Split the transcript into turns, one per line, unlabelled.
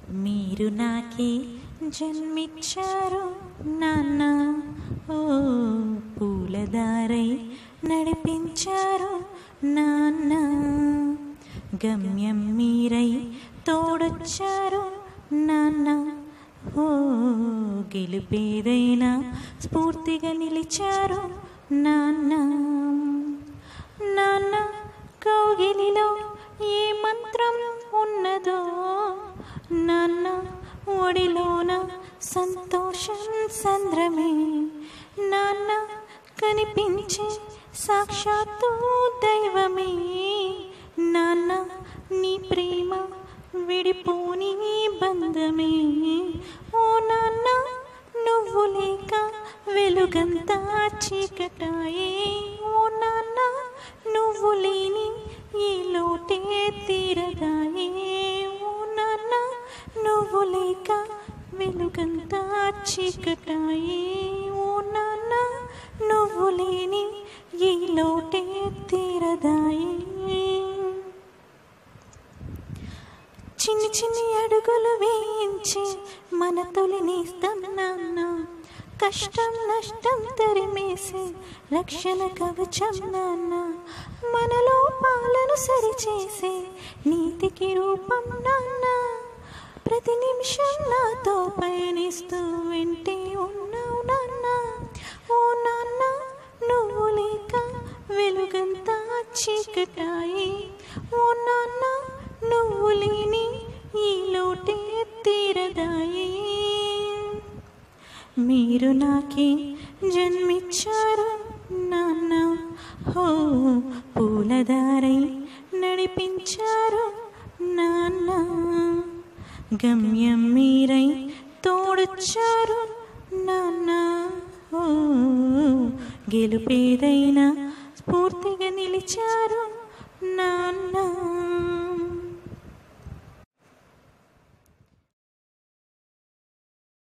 మీరు నాకే జన్మిచ్చారు నాన్న, ఓ పూలదారై నడిపించారు నాన్న. గమ్యం మీరై తోడొచ్చారు నాన్న, ఓ గెలుపేదైనా స్ఫూర్తిగా నిలిచారు నాన్న. నాన్న కౌగిలిలో ఏ మంత్రం ఉన్నదో, నాన్న ఒడిలోన సంతోషం సంద్రమే. నాన్న కనిపించే సాక్షాత్తు దైవమే. నాన్న నీ ప్రేమ విడిపోని బంధమే. ఓ నాన్న నువ్వు లేక వెలుగంతా చీకటాయే. ఓ నాన్న నువ్వు లేని ఈ లోటే తీరదాయే. ఓ నాన్న నువ్వు లేక వెలుగంతా చీకటాయే. ఓ నాన్న నువ్వు లేని ఈ లోటే తీరదాయే. చిన్ని చిన్ని అడుగులు వేయించి మన తొలి నేస్తం నాన్న. కష్టం నష్టం తరిమేసి రక్షణ కవచం నాన్న. మనలో పాలను సరిచేసే నీతికి రూపం నాన్న. ప్రతి నిమిషం నాతో పయనిస్తూ వెంటే ఉన్నావు నాన్న. ఓ నాన్న నువ్వు లేక వెలుగంతా చీకటాయి. ఓ నాన్న నువ్వు లేని ఈ లోటే తీరదాయి. మీరు నాకే జన్మిచ్చారు నాన్న, హో పూలదారై నడిపించారు నాన్న. గమ్యం మీరై తోడొచ్చారు నాన్న, ఓ గెలుపేదైనా స్ఫూర్తిగా నిలిచారు నాన్న.